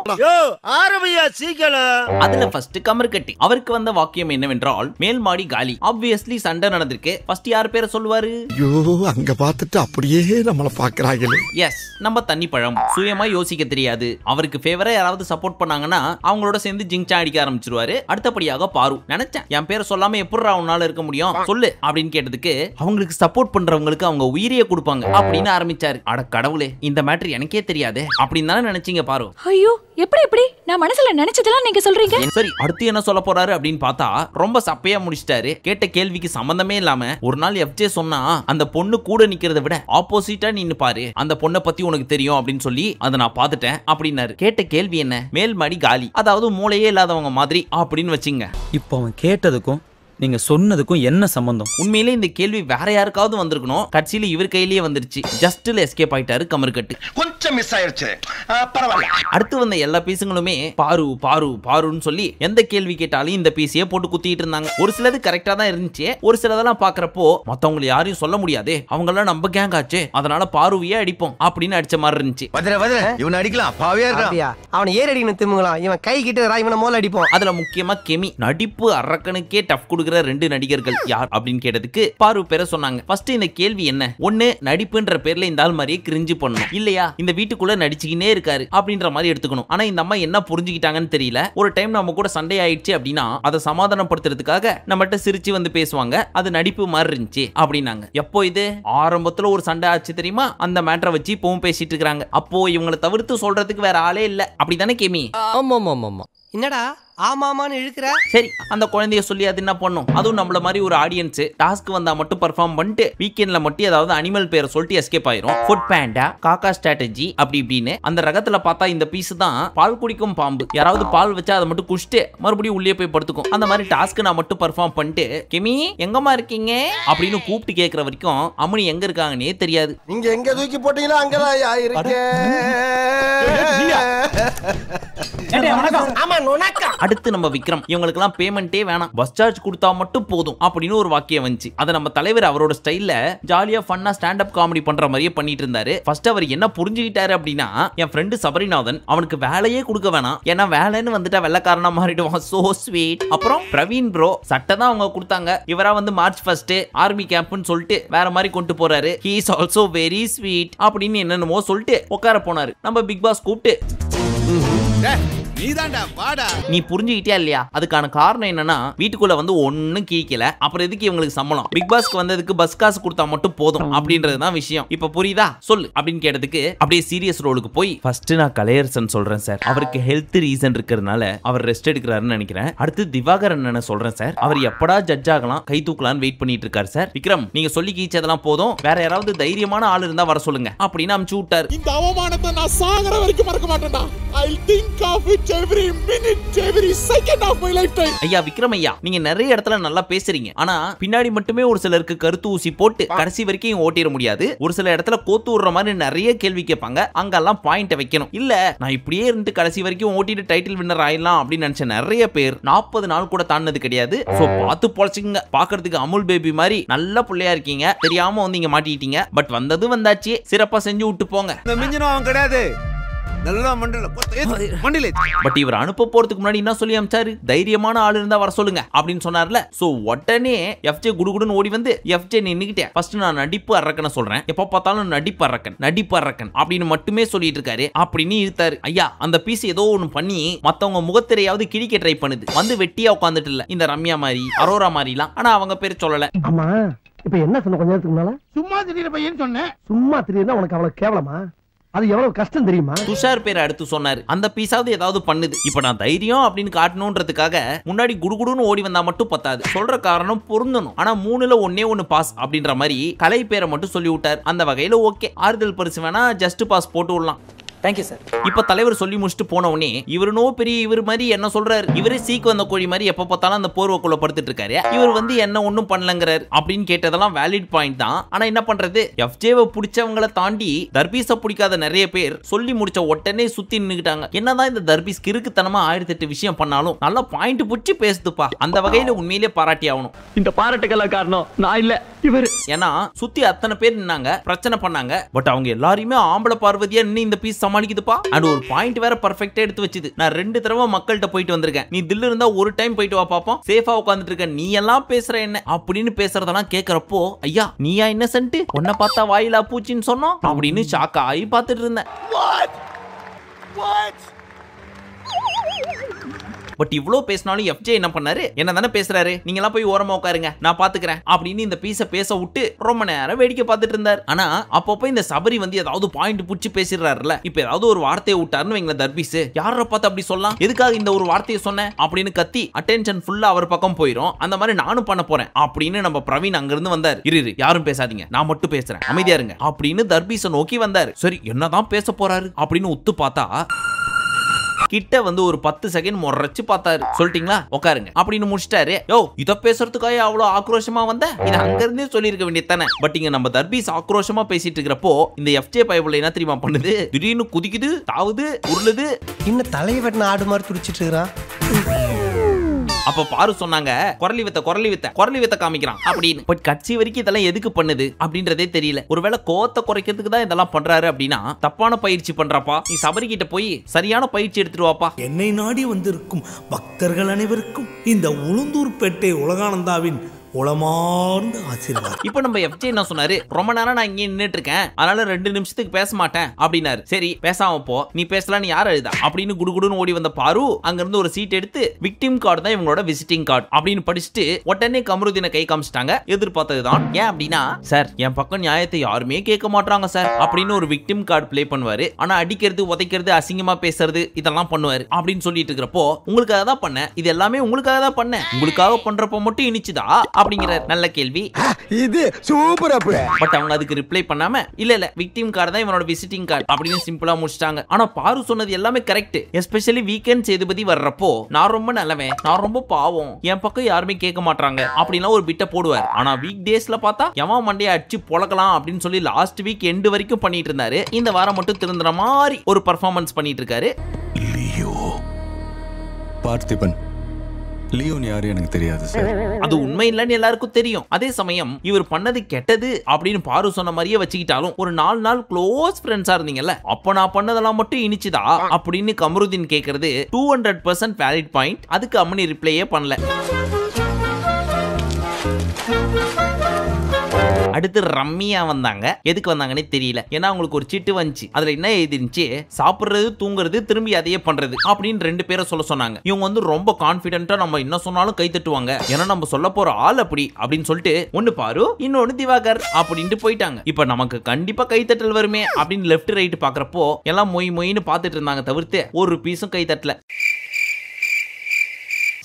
Speaker 1: அதுல ஃபர்ஸ்ட் கமர்கட்டி. அவருக்கு வந்த வாக்கியம் என்னவென்றால் மேல் மாடி காலி. ஆப்வியஸ்லி சண்டை நடந்திருக்கு. ஃபர்ஸ்ட் யார் பேரை சொல்லுவாரு?
Speaker 13: ஐயோ அங்க பார்த்துட்டு அப்படியே நம்மள பாக்குறாங்களே.
Speaker 1: எஸ், நம்ம தண்ணி பழம். சுயமா யோசிக்க தெரியாது. அவருக்கு ஃபேவரா யாராவது சப்போர்ட் பண்ணாங்கன்னா அவங்களோட சேர்ந்து ஜிங்சா அடிக்க ஆரம்பிச்சிருவாரு. அடுத்தபடியாக பாரு. நினைச்சேன் என் பேரை சொல்லாம எப்படிடா உன்னால இருக்க முடியும் சொல்லு அப்படின்னு கேட்டதுக்கு அவங்களுக்கு சப்போர்ட் பண்றவங்களுக்கு அவங்க உயிரையே கொடுப்பாங்க அப்படின்னு ஆரம்பிச்சாரு. அட கடவுளே, இந்த மேட்டர் எனக்கே தெரியாது அப்படின்னு தானே நினைச்சீங்க பாரு.
Speaker 14: ஐயோ எப்படி நான் மனசுல நினைச்சதெல்லாம் நீங்க சொல்றீங்க.
Speaker 1: சரி, அடுத்து என்ன சொல்ல போறாரு அப்படின்னு பார்த்தா ரொம்ப சப்பையா முடிச்சிட்டாரு. கேட்ட கேள்விக்கு சம்பந்தமே இல்லாம ஒரு நாள் எஃப்ஜே சொன்னா அந்த பொண்ணு கூட நிக்கிறத விட ஆப்போசிட்டா நின்னு பாரு, அந்த பொண்ணை பத்தி உனக்கு தெரியும் அப்படின்னு சொல்லி அதை நான் பார்த்துட்டேன் அப்படின்னாரு. கேட்ட கேள்வி என்ன? மேல் மாடி காலி, அதாவது மூளையே இல்லாதவங்க மாதிரி அப்படின்னு வச்சுங்க.
Speaker 11: இப்போ அவன் கேட்டதுக்கும் நீங்க சொன்னதுக்கும் என்ன சம்பந்தம்?
Speaker 1: உண்மையிலே இந்த கேள்வி வேற யாருக்காவது வந்திருக்கணும். கட்சியில இவர் கையிலேயே வந்துருச்சு. ஜஸ்ட்ல எஸ்கேப் ஆயிட்டாரு கமர்கட்டு.
Speaker 3: கொஞ்சம் மிஸ் ஆயிருச்சு, பரவாயில்ல.
Speaker 1: அடுத்து வந்த எல்லா பீஸுங்களுமே பாரு பாரு பாருன்னு சொல்லி எந்த கேள்வி கேட்டாலும் இந்த பீஸையே போட்டு குத்திட்டு இருந்தாங்க. ஒரு சிலது கரெக்டா தான் இருந்துச்சு. ஒரு சிலதெல்லாம் பாக்குறப்போ மத்தவங்களை யாரையும் சொல்ல முடியாதே, அவங்க எல்லாம் நம்ம கேங் ஆச்சு, அதனால பாருவையே அடிப்போம் அப்படின்னு அடிச்ச மாதிரி இருந்துச்சு.
Speaker 3: இவன் அடிக்கலாம், பாவியா இருக்கான்.
Speaker 2: அவன் ஏர் அடிக்கணும் திமுங்கலாம், இவன் கை கிட்ட இவனை மோல அடிப்போம்.
Speaker 1: அதுல முக்கியமா கெமி. நடிப்பு அரக்கனுக்கே டஃப் கொடுக்குற 2 நடிகர்கள் யார் அப்படின்னு கேட்டதுக்கு பாரு பேரை சொன்னாங்க. ஃபர்ஸ்ட் இந்த கேள்வி என்ன? ஒண்ணு நடிப்புன்ற பேர்ல இந்த ஆள் மாதிரியே கிரிஞ்சு பண்ணணும், இல்லையா இந்த வீட்டுக்குள்ள நடிச்சுக்கினே இருக்காரு அப்படின்ற மாதிரி எடுத்துக்கணும். ஆனா இந்த அம்மா என்ன புரிஞ்சுக்கிட்டாங்கன்னு தெரியல. ஒரு டைம் நம்ம கூட சண்டை ஆயிடுச்சு அப்படின்னா அதை சமாதானப்படுத்துறதுக்காக நம்மகிட்ட சிரிச்சு வந்து பேசுவாங்க, அது நடிப்பு மாதிரி இருந்துச்சு அப்படின்னாங்க. எப்போ இது? ஆரம்பத்துல ஒரு சண்டை ஆச்சு தெரியுமா, அந்த மேட்டரை வச்சு இப்பவும் பேசிட்டு இருக்காங்க. அப்போ இவங்களை தவிர்த்து சொல்றதுக்கு வேற ஆளே இல்ல, அப்படிதானே கேமி?
Speaker 7: ஆமா.
Speaker 2: என்னடா ஆமாமான்னு இழுக்கிற?
Speaker 1: சரி, அந்த குழந்தைய சொல்லி அது என்ன பண்ணும்? அதுவும் நம்மள மாதிரி ஒரு ஆடியன்ஸ் டாஸ்க் வந்தா மட்டும் பெர்ஃபார்ம் பண்ணிட்டு வீக்கெண்ட்ல மட்டும் ஏதாவது அனிமல் பேரை சொல்லிட்டு எஸ்கேப் ஆயிரும். ஃபுட் பேண்டா, காக்கா ஸ்ட்ராட்டஜி அப்படி இப்படின்னு. அந்த ரகத்துல பார்த்தா இந்த பீஸ் தான் பால் குடிக்கும் பாம்பு. யாராவது பால் வச்சா அதை மட்டும் குடிச்சிட்டு மறுபடியும் உள்ளே போய் படுத்துக்கும். அந்த மாதிரி டாஸ்க் நான் மட்டும் பெர்ஃபார்ம் பண்ணிட்டு கிமி எங்கம்மா இருக்கீங்க அப்படின்னு கூப்பிட்டு கேட்கற வரைக்கும் அம்மனி எங்க இருக்காங்கன்னே தெரியாது.
Speaker 13: நீங்க எங்க தூக்கி போட்டீங்களோ அங்கதான்
Speaker 1: அடுத்து நம்ம விக்ரம் இவங்களுக்கு எல்லாம் பேமெண்டே வேணாம், பஸ் சார்ஜ் கொடுத்தா மட்டும் போதும் அப்படின்னு ஒரு வாக்கியம் வந்துச்சு. அதை நம்ம தலைவர் அவரோட ஸ்டைல்ல ஜாலியா ஃபன்னா ஸ்டாண்ட் அப் காமெடி பண்ற மாதிரியே பண்ணிட்டு இருந்தாரு. ஃபர்ஸ்ட் அவர் என்ன புரிஞ்சுக்கிட்டாரு அப்படின்னா, என் ஃப்ரெண்டு சபரிநாதன் அவனுக்கு வேலையே கொடுக்க வேணாம், ஏன்னா வேலைன்னு வந்துட்டா வெள்ளக்காரனா மாறிடுவான். So sweet. அப்புறம் பிரவீன் ப்ரோ சட்டை தான் அவங்க கொடுத்தாங்க, இவரா வந்து மார்ச் 1 ஆர்மி கேம்ப்னு சொல்லிட்டு வேற மாதிரி கொண்டு போறாரு. He is also very sweet அப்படின்னு என்னென்னமோ சொல்லிட்டு உட்கார போனாரு. நம்ம பிக் பாஸ் கூப்பிட்டு நீ புரிஞ்சுக்கிட்டியா இல்லையா? அதுக்கான காரணம் என்னன்னா, வீட்டுக்குள்ள வந்து ஒன்னும் கீக்கல, அப்புறம் எதுக்கு இவங்களுக்கு சம்பளம்? பிக் பாஸ்க்கு வந்ததுக்கு பஸ் காசு கொடுத்தா மட்டும் போதும் அப்படின்றதுதான் விஷயம். இப்ப புரியுதா சொல்லு அப்படின்னு கேட்டதுக்கு அப்படியே சீரியஸ் ரோலுக்கு போய் ஃபர்ஸ்ட் நான் கலையரசன் சொல்றேன் சார், அவருக்கு ஹெல்த் ரீசன் இருக்கிறதுனால அவர் ரெஸ்ட் எடுக்கிறாருன்னு நினைக்கிறேன். அடுத்து திவாகரன் சொல்றேன் சார், அவர் எப்படா ஜட்ஜ் ஆகலாம் கை தூக்கலான்னு வெயிட் பண்ணிட்டு இருக்காரு சார். விக்ரம் நீங்க சொல்லி கீச்சதெல்லாம் போதும், வேற யாராவது தைரியமான ஆள் இருந்தா வர சொல்லுங்க அப்படின்னு அமுச்சு விட்டாரு.
Speaker 15: இந்த அவமானத்தை நான் சாகர வரைக்கும் மறக்க மாட்டேன்டா. I'll think of it every minute, every second of my lifetime.
Speaker 1: ஐயா விக்ரம் ஐயா, நீங்க நிறைய இடத்துல நல்லா பேசுறீங்க, ஆனா பின்னாடி மட்டுமே ஒரு சிலருக்கு கருத்து ஊசி போட்டு கடைசி வரைக்கும் ஓட்டிட முடியாது. ஒரு சில இடத்துல கோத்து விடுற மாதிரி நிறைய கேள்வி கேட்பாங்க, அங்கெல்லாம் பாயிண்ட் வைக்கணும். இல்ல நான் இப்படியே இருந்து கடைசி வரைக்கும் ஓட்டிட்டு டைட்டில் வின்னர் ஆயிடலாம் அப்படின்னு நினைச்ச நிறைய பேர் 40 நாள் கூட தாண்டது கிடையாது. சோ பார்த்து பொழைச்சுங்க. பாக்குறதுக்கு அமுல் பேபி மாதிரி நல்ல பிள்ளையா இருக்கீங்க, தெரியாம வந்து இங்க மாட்டிட்டீங்க. பட் வந்தது வந்தாச்சு, சிறப்பா செஞ்சு விட்டு போங்க.
Speaker 16: அவன் கிடையாது.
Speaker 1: பட் இவர் அனுப்ப போறதுக்கு முன்னாடி என்ன சொல்லி அனுப்பிச்சாரு? தைரியமான ஆள் இருந்தா வர சொல்லுங்க அப்படின்னு சொன்னார்ல. சோ உடனே எஃப்ஜே குடுகுடுன்னு ஓடி வந்து எஃப்ஜே நின்னுக்கிட்டே ஃபர்ஸ்ட் நான் நடிப்பு அரக்கன சொல்றேன், எப்ப பார்த்தாலும் நடிப்பு அரக்கன் அப்படின்னு மட்டுமே சொல்லிட்டு இருக்காரு அப்படின்னு இழுத்தாரு. ஐயா அந்த பீஸ் ஏதோ ஒண்ணு பண்ணி மத்தவங்க முகத்திரையாவது கிழிக்க ட்ரை பண்ணுது, வந்து வெட்டியா உட்காந்துட்டு இல்ல இந்த ரம்யா மாதிரி அரோரா மாதிரிலாம். ஆனா அவங்க பேர் சொல்லல.
Speaker 2: ஆமா இப்ப என்ன சொன்ன கொஞ்ச நேரத்துக்கு முன்னால?
Speaker 3: சும்மா திடீர் பையன் சொன்னேன்.
Speaker 2: சும்மா திடீர்னா உனக்கு அவ்வளவு கேவலமா? அது எவ்வளவு கஷ்டம் தெரியுமா?
Speaker 1: துஷார் பேரை அடுத்து சொன்னாரு, அந்த பீஸாவது ஏதாவது பண்ணுது. இப்ப நான் தைரியம் அப்படின்னு காட்டணும்ன்றதுக்காக முன்னாடி குடுகுடுன்னு ஓடி வந்தா மட்டும் பத்தாது, சொல்ற காரணம் பொருந்தணும். ஆனா 3ல ஒன்னே ஒன்னு பாஸ் அப்படின்ற மாதிரி கலை பேரை மட்டும் சொல்லி விட்டார். அந்த வகையில ஓகே, ஆறுதல் பரிசு வேணா ஜஸ்ட் பாஸ் போட்டு விடலாம்.
Speaker 11: Thank you sir.
Speaker 1: இப்ப தலைவர் சொல்லி முடிச்சுட்டு போன உடனே இவருனோ பெரிய இவர் மாதிரி என்ன சொல்றாரு, இவரே சீக்கு வந்த கோழி மாதிரி எப்ப பார்த்தாலும் அந்த போர்வக்குள்ள படுத்துட்டு இருக்காரு, இவர் வந்து என்ன ஒண்ணும் பண்ணலங்கிறாரு அப்படின்னு கேட்டதெல்லாம் வேலிட் பாயிண்ட் தான். ஆனா என்ன பண்றது, எஃப்ஜேவை பிடிச்சவங்களை தாண்டி தர்பீஸ பிடிக்காத நிறைய பேர் சொல்லி முடிச்ச உடனே சுத்தி நின்னுக்கிட்டாங்க. என்னதான் இந்த தர்பீஸ் கிறுக்குத்தனமா 1008 விஷயம் பண்ணாலும் நல்ல பாயிண்ட் புடிச்சு பேசுதுப்பா. அந்த வகையில உண்மையிலே பாராட்டி ஆகணும்.
Speaker 4: இந்த பாராட்டுக்கெல்லாம் காரணம் நான் இல்ல, இவர்.
Speaker 1: ஏன்னா சுத்தி அத்தனை பேர் நின்னாங்க, பிரச்சனை பண்ணாங்க. பட் அவங்க எல்லாரையுமே ஆம்பளை பார்வதியா நின்னு இந்த பீஸ் சமாளிக்குதுப்பா. அண்ட் ஒரு பாயிண்ட் வேற பெர்ஃபெக்ட்டா எடுத்து வச்சுது. நான் 2 தடவை மக்கள்கிட்ட போயிட்டு வந்திருக்கேன், நீ தில்லு இருந்தா ஒரு டைம் போயிட்டு வா பாப்போம், சேஃபா உட்கார்ந்துட்டு இருக்க, நீ எல்லாம் பேசுற என்ன அப்படின்னு பேசுறதெல்லாம் கேக்குறப்போ, ஐயா நீயா இன்னசென்ட், உன்னை பார்த்தா வாயிலா பூச்சின்னு சொன்னோம் அப்படின்னு ஷாக் ஆகி பார்த்துட்டு இருந்தேன். பட் இவ்ளோ பேசினாலும் எஃப்ஜே என்ன பண்ணாரு, என்ன தானே பேசுறாரு, நீங்க எல்லாம் போய் ஓரமா உட்காருங்க நான் பாத்துக்கிறேன் அப்படின்னு இந்த பீஸ பேச விட்டு ரொம்ப நேரம் வேடிக்கை பார்த்துட்டு இருந்தார். ஆனா அப்பப்போ இந்த சபரி வந்து ஏதாவது பாயிண்ட் புடிச்சு பேசிடுறாருல, இப்ப ஏதாவது ஒரு வார்த்தையை விட்டாருன்னு வைங்களேன், தர்பீஸ் யார பார்த்து அப்படி சொல்லலாம், எதுக்காக இந்த ஒரு வார்த்தையை சொன்னேன் அப்படின்னு கத்தி அட்டென்ஷன் ஃபுல்லா அவர் பக்கம் போயிடும். அந்த மாதிரி நானும் பண்ண போறேன் அப்படின்னு நம்ம பிரவீன் அங்க இருந்து வந்தார். இரு யாரும் பேசாதீங்க, நான் மட்டும் பேசுறேன், அமைதியா இருங்க அப்படின்னு தர்பீஸை நோக்கி வந்தார். சரி என்னதான் பேச போறாரு அப்படின்னு உத்து பார்த்தா கிட்ட வந்து ஒரு 10 செகண்ட் முறைச்சு பார்த்தாரு. சொல்லிட்டீங்களா உட்காருங்க அப்படின்னு முடிச்சிட்டாரு. யோ இத பேசுறதுக்காக அவ்வளவு ஆக்ரோஷமா வந்த, இது அங்க இருந்தே சொல்லிருக்க வேண்டியதானே. பட் இங்க நம்ம தர்பீஸ் ஆக்ரோஷமா பேசிட்டு இருக்கிறப்போ இந்த எஃப்ஜே பைபிள் என்ன தெரியுமா பண்ணுது, திடீர்னு குதிக்குது, தாவுது, உருளுது.
Speaker 2: இன்னும் தலைவன் ஆடு மாதிரி துடிச்சிட்டு இருக்கிறான்.
Speaker 1: அப்ப பாரு சொன்னாங்க குரலி வித்த காமிக்கிறான் அப்படின்னு. பட் கட்சி வரைக்கும் இதெல்லாம் எதுக்கு பண்ணுது அப்படின்றதே தெரியல. ஒருவேளை கோத்த குறைக்கிறதுக்கு தான் இதெல்லாம் பண்றாரு அப்படின்னா தப்பான பயிற்சி பண்றாப்பா. நீ சபரி கிட்ட போய் சரியான பயிற்சி எடுத்துட்டு வாப்பா.
Speaker 17: என்னை நாடி வந்திருக்கும் பக்தர்கள் அனைவருக்கும் இந்த உளுந்தூர்பேட்டை உலகானந்தாவின்
Speaker 10: உளமார்ந்த ஆசீர்வாதம்.
Speaker 1: இப்போ நம்ம எஃப்ஜே என்ன சொன்னாரு, ரொம்ப நேரம் நான் இங்கே நின்னுட்டு இருக்கேன், அதனால 2 நிமிஷத்துக்கு பேச மாட்டேன் அப்படின்னாரு. சரி பேசாம போ, நீ பேசலான்னு யார் எழுதா அப்படின்னு குடுகுடுன்னு ஓடி வந்த பாரு அங்க இருந்து ஒரு சீட் எடுத்து விக்டிம் கார்டு தான் இவங்களோட விசிட்டிங் கார்டு அப்படின்னு படிச்சுட்டு உடனே கமருதீனை கை காமிச்சிட்டாங்க. எதிர்பார்த்ததுதான். ஏன் அப்படின்னா, சார் என் பக்கம் நியாயத்தை யாருமே கேட்க மாட்டாங்க சார் அப்படின்னு ஒரு விக்டிம் கார்டு பிளே பண்ணுவாரு. ஆனா அடிக்கிறது, உதைக்கிறது, அசிங்கமா பேசுறது இதெல்லாம் பண்ணுவாரு அப்படின்னு சொல்லிட்டு இருக்கிறப்போ, உங்களுக்காக தான் பண்ணேன், இது எல்லாமே உங்களுக்காக தான் பண்ணேன், உங்களுக்காக பண்றப்ப மட்டும் இனிச்சுதா அப்படிங்கிற நல்ல கேள்வி.
Speaker 13: இது சூப்பர் அப்.
Speaker 1: பட் அவங்க அதுக்கு ரிப்ளை பண்ணாம இல்ல விக்டிம் கார்டு தான் இவனோட விசிட்டிங் கார்டு அப்படின்னு சிம்பிளா முடிச்சிட்டாங்க. ஆனா பாரு சொன்னது எல்லாமே கரெக்ட். எஸ்பெஷலி வீக்கெண்ட் சேதுபதி வர்றப்போ, நான் ரொம்ப நல்லவன், நான் ரொம்ப பாவம், என் பக்கம் யாருமே கேட்க மாட்டாங்க அப்படின்னா ஒரு பிட்ட போடுவார். ஆனா வீக் டேஸ்ல பார்த்தா எவன் மண்டையை அடிச்சு பொளக்கலாம் அப்படின்னு சொல்லி லாஸ்ட் வீக் எண்டு வரைக்கும் பண்ணிட்டு இருந்தாரு. இந்த வாரம் மட்டும் திருந்துற மாதிரி ஒரு பெர்ஃபார்மன்ஸ் பண்ணிட்டு இருக்காரு.
Speaker 8: லியோ பார்த்திபன், லியோன் யாரு எனக்கு தெரியாது சார்.
Speaker 1: அது உண்மை இல்லைன்னு எல்லாருக்கும் தெரியும். அதே சமயம் இவர் பண்ணது கெட்டது அப்படின்னு பாரு சொன்ன மாதிரியே வச்சுக்கிட்டாலும் ஒரு 4 நாள் க்ளோஸ் ஃப்ரெண்ட்ஸா இருந்தீங்கல்ல, அப்ப நான் பண்ணதெல்லாம் மட்டும் இனிச்சுதா அப்படின்னு கமருதீன் கேக்குறது 200% வேலிட் பாயிண்ட். அதுக்கு அம்மனி ரிப்ளையே பண்ணல. அடுத்து ரம்மியா வந்தாங்க. எதுக்கு வந்தாங்கன்னே தெரியல. ஏன்னா அவங்களுக்கு ஒரு சிட்டு வந்துச்சு. அதுல என்ன எழுதிருந்துச்சு, சாப்பிடுறது, தூங்குறது, திரும்பி அதையே பண்றது அப்படின்னு 2 பேரை சொல்ல சொன்னாங்க. இவங்க வந்து ரொம்ப கான்பிடென்ட்டா நம்ம என்ன சொன்னாலும் கை தட்டுவாங்க, ஏன்னா நம்ம சொல்ல போற ஆள் அப்படி அப்படின்னு சொல்லிட்டு ஒன்னு பாரு இன்னொன்னு திவாகர் அப்படின்ட்டு போயிட்டாங்க. இப்ப நமக்கு கண்டிப்பா கைத்தட்டல் வருமே அப்படின்னு லெஃப்ட் ரைட் பாக்குறப்போ எல்லாம் மொய் மொயின்னு பாத்துட்டு இருந்தாங்க, தவிர்த்து ஒரு பீஸும் கை தட்டல.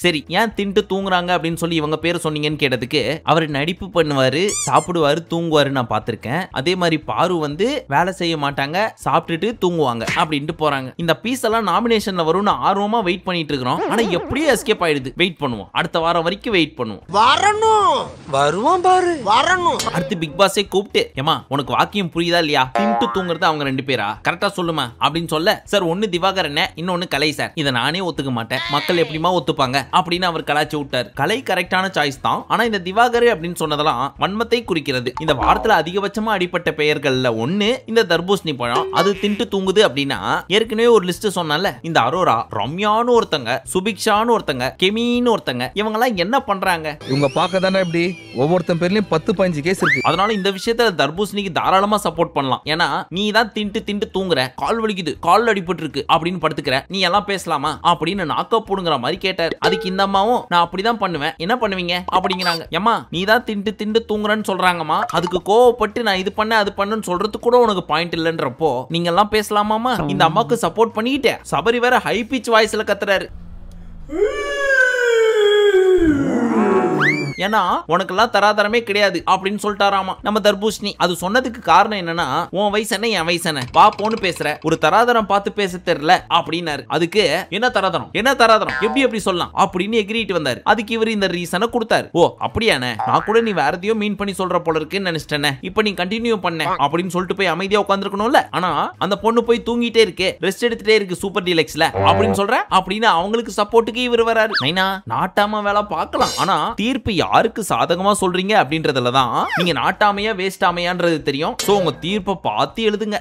Speaker 1: சரி, ஏன் தின்ட்டு தூங்குறாங்க அப்படின்னு சொல்லி இவங்க பேர் சொன்னீங்கன்னு கேட்டதுக்கு, அவர் நடிப்பு பண்ணுவாரு, சாப்பிடுவாரு, தூங்குவாரு நான் பார்த்திருக்கேன். அதே மாதிரி பாரு வந்து வேலை செய்ய மாட்டாங்க, சாப்பிட்டுட்டு தூங்குவாங்க அப்படின்ட்டு போறாங்க. இந்த பீஸ் எல்லாம் நாமினேஷன்ல வரும்னு ஆர்வமா வெயிட் பண்ணிட்டு இருக்கிறோம். ஆனா எப்படியே எஸ்கேப் ஆயிடுது. வெயிட் பண்ணுவோம், அடுத்த வாரம் வரைக்கும் வெயிட் பண்ணுவோம்.
Speaker 2: வரணும், வருவான் பாரு, வரணும்.
Speaker 1: அடுத்து பிக் பாஸே கூப்பிட்டு, ஏமா உனக்கு வாக்கியம் புரியுதா இல்லையா, தின்ட்டு தூங்குறது அவங்க 2 பேரா, கரெக்டா சொல்லுமா அப்படின்னு சொல்ல, சார் ஒன்னு திவாகர் என்ன, இன்னொன்னு கலை சார், இதை நானே ஒத்துக்க மாட்டேன், மக்கள் எப்படிமா ஒத்துப்பாங்க அப்படின்னு அவர் கலாச்சி விட்டார். கலை கரெக்டான சாய்ஸ் தான். ஆனா இந்த திவாகர் அப்படின்னு சொன்னதெல்லாம் வன்மத்தை குறிக்கிறது. இந்த வாரத்துல அதிகபட்சமா அடிப்பட்ட பெயர்கள்ல ஒண்ணு இந்த தர்பூசணி பழம். அது தின்ட்டு தூங்குது அப்படின்னா, ஏற்கனவே ஒரு லிஸ்ட் சொன்னால, இந்த அரோரா, ரம்யான்னு ஒருத்தங்க, சுபிக்ஷான்னு ஒருத்தங்க, கெமின்னு ஒருத்தங்க, இவங்க எல்லாம் என்ன பண்றாங்க?
Speaker 7: இவங்க பார்க்க தானே இப்படி ஒவ்வொருத்தன் பேர்லயும் 10-15 கேஸ் இருக்கு.
Speaker 1: அதனால இந்த விஷயத்துல தர்பூசணிக்கு தாராளமா சப்போர்ட் பண்ணலாம். ஏன்னா நீ தான் தின்ட்டு தூங்குற, கால் வலிக்குது, கால் அடிபட்டு இருக்கு அப்படின்னு படுத்துக்கிற, நீ எல்லாம் பேசலாமா அப்படின்னு நாக்க போடுங்கிற மாதிரி கேட்டார். அதுக்கு இந்த நான் அப்படிதான் பண்ணுவேன், என்ன பண்ணுவீங்க அப்படிங்கிறாங்க. ஏமா நீ தான் திண்டு தூங்குறன்னு சொல்றாங்கம்மா, அதுக்கு கோவப்பட்டு நான் இது பண்ண அது பண்ணுன்னு சொல்றதுக்கு கூட உனக்கு பாயிண்ட் இல்லன்றப்போ நீங்க எல்லாம் பேசலாமாமா? இந்த அம்மாக்கு சப்போர்ட் பண்ணிக்கிட்டே சபரி வேற ஹை பிச் வாய்ஸ்ல கத்துறாரு. ஏன்னா உனக்கெல்லாம் தராதரமே கிடையாது அப்படின்னு சொல்லிட்டாராமா நம்ம தர்பூசணி. அது சொன்னதுக்கு காரணம் என்னன்னா, உன் வயசு என்ன என் வயசு என்ன, வா போன்னு பேசுற, ஒரு தராதரம் பார்த்து பேச தெரியல அப்படின்னாரு. அதுக்கு என்ன தராதரம் எப்படி சொல்லலாம் அப்படின்னு எகிரிட்டு வந்தாரு. அதுக்கு இவர் இந்த ரீசனை கொடுத்தாரு. ஓ அப்படியானே, நான் கூட நீ வேற எதையோ மீன் பண்ணி சொல்ற போல இருக்குன்னு நினைச்சிட்டேனே, இப்ப நீ கண்டினியூ பண்ண அப்படின்னு சொல்லிட்டு போய் அமைதியா உட்காந்துருக்கணும்ல. ஆனா அந்த பொண்ணு போய் தூங்கிட்டே இருக்கு, ரெஸ்ட் எடுத்துட்டே இருக்கு சூப்பர் டீலக்ஸ்ல அப்படின்னு சொல்ற அப்படின்னு அவங்களுக்கு சப்போர்ட்டுக்கு இவர் வராரு. நைனா நாட்டாம வேலை பார்க்கலாம், ஆனா தீர்ப்பு யாருக்கு சாதகமா சொல்றீங்க அப்படின்றதுல தான் நீங்க நாட்டாமையா வேஸ்டாமையான்றது தெரியும். சோ உங்க தீர்ப்பை பார்த்து எழுதுங்க.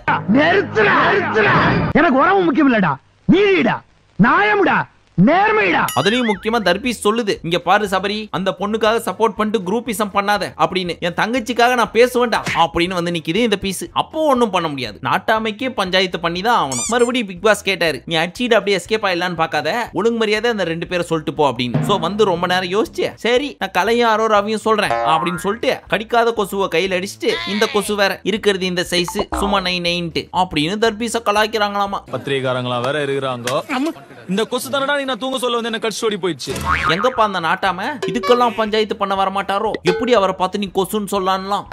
Speaker 3: எனக்கு உறவு முக்கியம் இல்லடா, நீடா, நாயமுடா, நேர்மைடா.
Speaker 1: அதுலயும் முக்கியமா தர்பீஸ் சொல்லுது, இங்க பாரு சபரி, அந்த பொண்ணுக்காக சப்போர்ட் பண்ணிட்டு குரூப்பிசம் பண்ணாத அப்படின்னு, என் தங்கச்சிக்காக நான் பேசுவேன்டா அப்படின்னு வந்து நிக்குது இந்த பீஸ். அப்போ ஒண்ணும் பண்ண முடியாது, நாட்டாமைக்கே பஞ்சாயத்து பண்ணி தான் ஆகணும். மறுபடியும் பிக் பாஸ் கேட்டாரு, நீ அடிச்சிட்டு அப்படியே எஸ்கேப் ஆயிடலான்னு பார்க்காத, ஒழுங்கு மரியாதை அந்த 2 பேரை சொல்லிட்டு போ அப்படின்னு. சோ வந்து ரொம்ப நேரம் யோசிச்சு, சரி நான் கலையும் அரோராவையும் சொல்றேன் அப்படின்னு சொல்லிட்டு கடிக்காத கொசுவை கையில் அடிச்சுட்டு, இந்த கொசு வேற இருக்கிறது இந்த சைஸ் சும்மா 9 அப்படின்னு தர்பீஸ கலாய்க்கிறாங்களாமா.
Speaker 16: பத்திரிகாரங்களா வேற இருக்கிறாங்க. இந்த கொசு தானடா நீ நான் தூங்க சொல்ல வந்து என்ன கட்சி ஓடி போயிடுச்சு.
Speaker 1: எங்கப்பா அந்த நாட்டாம இதுக்கெல்லாம் பஞ்சாயத்து பண்ண வர மாட்டாரோ, எப்படி அவரை பார்த்து நீ கொசுன்னு சொல்லலாம்?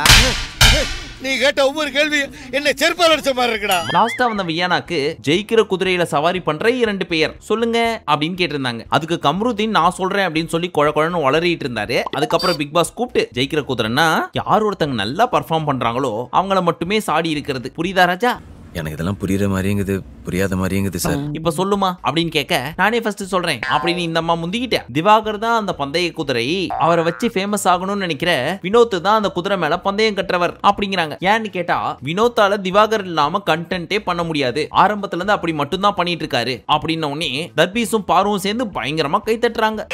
Speaker 15: நீ கேட்ட ஒவ்வொரு கேள்வி என்ன செருப்பால் அடிச்ச மாதிரி இருக்குடா.
Speaker 1: லாஸ்டா வந்த வியானாக்கு ஜெயிக்கிற குதிரையில சவாரி பண்ற 2 பேர் சொல்லுங்க அப்படின்னு கேட்டிருந்தாங்க. அதுக்கு கமருதீன் நான் சொல்றேன் அப்படின்னு சொல்லி குழன்னு வளரிட்டு இருந்தாரு. அதுக்கப்புறம் பிக் பாஸ் கூப்பிட்டு, ஜெயிக்கிற குதிரைன்னா யார் ஒருத்தங்க நல்லா பர்ஃபார்ம் பண்றாங்களோ அவங்கள மட்டுமே சாடி இருக்கிறது, புரியுதா ராஜா?
Speaker 12: எனக்கு இதெல்லாம் புரியுற மாதிரிங்குது, புரியாத மாதிரிங்குது சார்.
Speaker 1: இப்ப சொல்லுமா அப்படின்னு கேட்க, நானே ஃபர்ஸ்ட் சொல்றேன் அப்படின்னு இந்த அம்மா முந்திக்கிட்ட. திவாகர் தான் அந்த பந்தய குதிரை, அவரை வச்சு ஃபேமஸ் ஆகணும்னு நினைக்கிற வினோத் தான் அந்த குதிரை மேல பந்தயம் கட்டுறவர் அப்படிங்கிறாங்க. ஏன்னு கேட்டா, வினோத்தால திவாகர் இல்லாம கண்டென்ட்டே பண்ண முடியாது, ஆரம்பத்துல இருந்து அப்படி மட்டும் தான் பண்ணிட்டு இருக்காரு அப்படின்ன உடனே தர்பீஸும் பாருவும் சேர்ந்து பயங்கரமா கை தட்டுறாங்க.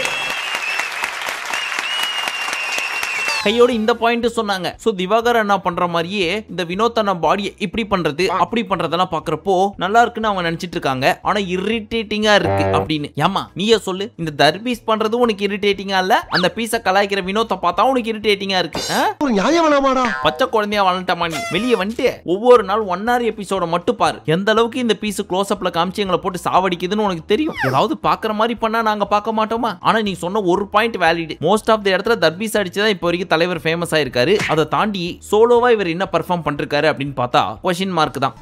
Speaker 1: கையோட இந்த பாயிண்ட் சொன்னாங்க. சோ திவாகர் அண்ணா பண்ற மாதிரியே இந்த வினோத் அண்ணா பாடியை இப்படி பண்றது அப்படி பண்றதெல்லாம் பாக்குறப்போ நல்லா இருக்குன்னு அவங்க நினைச்சிட்டு இருக்காங்க. ஆனா இரிட்டேட்டிங்கா இருக்கு அப்படின்னு. ஏமா நீயே சொல்லு, இந்த தர்பீஸ் பண்றது உனக்கு இரிட்டேட்டிங்கா இல்ல? அந்த பீஸ கலாய்க்கிற வினோத்தை பார்த்தா உனக்கு இரிட்டேட்டிங்கா இருக்கு? பச்சை குழந்தையா வளர்ட்டமா நீ? வெளியே வந்துட்டு ஒவ்வொரு நாள் 1 hour எபிசோட மட்டும் பாரு. எந்த அளவுக்கு இந்த பீஸ் க்ளோஸ் அப்ல காமிச்சு எங்களை போட்டு சாவடிக்குதுன்னு உனக்கு தெரியும். ஏதாவது பாக்குற மாதிரி பண்ணா நாங்க பார்க்க மாட்டோமா? ஆனா நீ சொன்ன ஒரு point valid. Most of the இடத்துல தர்பீஸ் அடிச்சுதான் இப்போ வரைக்கும் தலைவர் ஃபேமஸ் ஆயிருக்காரு. அதை தாண்டி சோலோவா இவர் என்ன பெர்ஃபார்ம் பண்ணிருக்காரு அப்படின்னு பார்த்தா क्वेश्चन மார்க் தான்.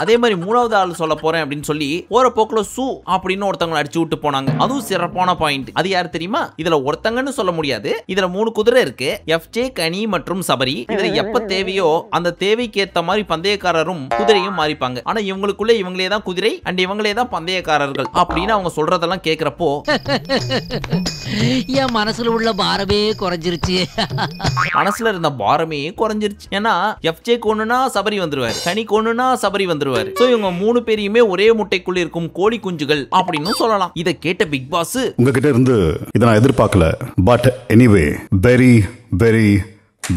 Speaker 1: அதே மாதிரி மூணாவது ஆள் சொல்ல போறேன் அப்படின்னு சொல்லி போற போக்குல சூ அப்படின்னு ஒருத்தவங்களை அடிச்சு விட்டு போனாங்க. அதுவும் சிறப்பான பாயிண்ட். அது யாரு தெரியுமா? இதுல ஒருத்தங்கன்னு சொல்ல முடியாது. இதுல 3 குதிரை இருக்கு, எஃப்ஜே, கனி மற்றும் சபரி. இதுல எப்ப தேவையோ அந்த தேவைக்கு ஏத்த மாதிரி பந்தயக்காரரும் குதிரையும் மாறிப்பாங்க. ஆனா இவங்களுக்குள்ள இவங்களே தான் குதிரை அண்ட் இவங்களே தான் பந்தயக்காரர்கள் அப்படின்னு அவங்க சொல்றதெல்லாம் கேக்குறப்போ
Speaker 17: என் மனசுல உள்ள பாரமே குறைஞ்சிருச்சு.
Speaker 1: மனசுல இருந்த பாரமே குறைஞ்சிருச்சு. ஏன்னா எஃப்ஜே கொன்னுனா சபரி வந்துருவாரு, கனி கொன்னுனா சபரி வந்துருவாரு. சோ இவங்க 3 பேரையுமே ஒரே முட்டைக்குள்ள இருக்கும் கோழி குஞ்சுகள் அப்படின்னு சொல்லலாம். இத கேட்ட பிக் பாஸ்
Speaker 18: உங்ககிட்ட இருந்து இத நான் எதிர்பார்க்கல, but anyway very very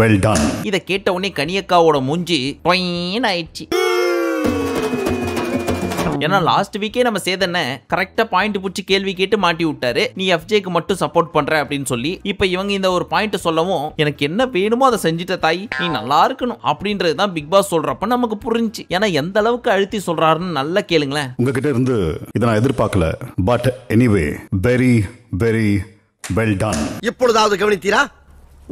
Speaker 18: well done.
Speaker 1: இத கேட்ட உடனே கனியக்காவோட மூஞ்சி பொயின் ஆயிடுச்சு. ஏன்னா லாஸ்ட் வீக்கே நம்ம சேதன கரெக்டா பாயிண்ட் புடிச்சு கேள்வி கேட்டு மாட்டி விட்டாரு. நீ எஃப்ஜேக்கு மட்டும் சப்போர்ட் பண்ற அப்படின்னு சொல்லி இப்ப இவங்க இந்த ஒரு பாயிண்ட் சொல்லவும் எனக்கு என்ன வேணுமோ அதை செஞ்சுட்ட தாய், நீ நல்லா இருக்கணும் அப்படின்றது தான் பிக் பாஸ் சொல்றப்ப நமக்கு புரிஞ்சு. ஏன்னா எந்த அளவுக்கு அழுத்தி சொல்றாருன்னு நல்லா கேளுங்களேன்.
Speaker 18: உங்ககிட்ட இருந்து இத நான் எதிர்பார்க்கல, but anyway very very well done.
Speaker 2: எப்பொழுதாவது கவனித்தீரா?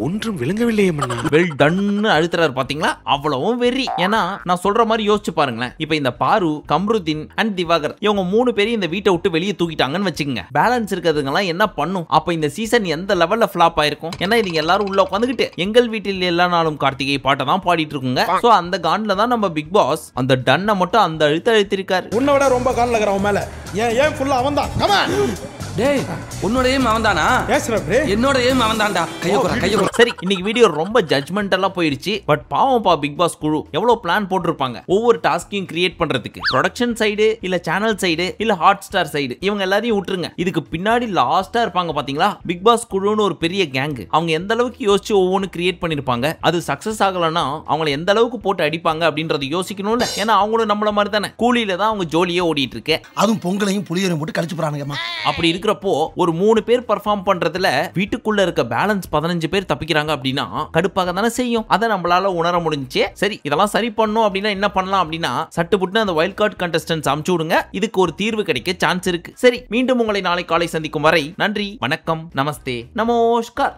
Speaker 13: ஒன்றும் விளங்கவில்லையே மன்னா.
Speaker 1: வெல் டன் அழுத்துறாரு பாத்தீங்களா? அவ்வளவும் வெறி. ஏன்னா நான் சொல்ற மாதிரி யோசிச்சு பாருங்களேன். இப்ப இந்த பாரு, கம்ருதீன் அண்ட் திவாகர் இவங்க 3 பேரும் இந்த வீட்டை விட்டு வெளியே தூக்கிட்டாங்கன்னு வச்சுக்கோங்க. பேலன்ஸ் இருக்கிறதுங்கலாம் என்ன பண்ணும்? அப்ப இந்த சீசன் எந்த லெவல்ல ஃபிளாப் ஆயிருக்கும்? ஏன்னா நீங்க எல்லாரும் உள்ள உட்காந்துக்கிட்டு எங்கள் வீட்டில் எல்லா நாளும் கார்த்திகை பாட்டை தான் பாடிட்டு இருக்குங்க. சோ அந்த கான்ல தான் நம்ம பிக் பாஸ் அந்த டன்னை மட்டும் அந்த அழுத்திருக்காரு.
Speaker 15: உன்னை விட ரொம்ப கான்ல இருக்கிறவன் மேல ஏன் ஃபுல்லா அவன் தான். கமான்
Speaker 5: டேய், உன்னோட ஏம் அவன்தானா? என்னோட ஏம் அவன்தான்டா. கையோ.
Speaker 1: சரி, இன்னைக்கு வீடியோ ரொம்ப ஜட்ஜ்மெண்டலா போயிடுச்சு. பட் பாவம்பா பிக் பாஸ் குழு எவ்வளவு பிளான் போட்டிருப்பாங்க ஒவ்வொரு டாஸ்கையும் கிரியேட் பண்றதுக்கு. ப்ரொடக்ஷன் சைடு இல்ல சேனல் சைடு இல்ல ஹாட் ஸ்டார் சைடு இவங்க எல்லாரையும் விட்டுருங்க. இதுக்கு பின்னாடி லாஸ்டா இருப்பாங்க பாத்தீங்களா பிக் பாஸ் குழுன்னு ஒரு பெரிய கேங். அவங்க எந்த அளவுக்கு யோசிச்சு ஒவ்வொன்னு கிரியேட் பண்ணிருப்பாங்க. அது சக்சஸ் ஆகலன்னா அவங்களை எந்த அளவுக்கு போட்டு அடிப்பாங்க அப்படின்றத யோசிக்கணும்ல. ஏன்னா அவங்களும் நம்மள மாதிரி தானே கூலியில தான் அவங்க ஜோலியே ஓடிட்டு இருக்கு.
Speaker 2: அதுவும் பொங்கலையும் புளியரையும் போட்டு கழிச்சு போறானுங்கம்மா.
Speaker 1: அப்படி இருக்கிறப்போ ஒரு 3 பேர் பெர்ஃபார்ம் பண்றதுல வீட்டுக்குள்ள இருக்க பேலன்ஸ் 15 பேர் தப்பிக்கிறாங்க அப்படின்னா கடுப்பாக தானே செய்யும். அதை நம்மளால உணர முடிஞ்சே. சரி, இதெல்லாம் சரி பண்ணும் அப்படின்னா என்ன பண்ணலாம் அப்படின்னா சட்டுப்புட்டு அந்த வைல்ட் கார்டு கண்டஸ்டன்ட்ஸ் அமுச்சு விடுங்க. இதுக்கு ஒரு தீர்வு கிடைக்க சான்ஸ் இருக்கு. சரி, மீண்டும் உங்களை நாளை காலை சந்திக்கும் வரை நன்றி, வணக்கம், நமஸ்தே, நமஸ்கார்.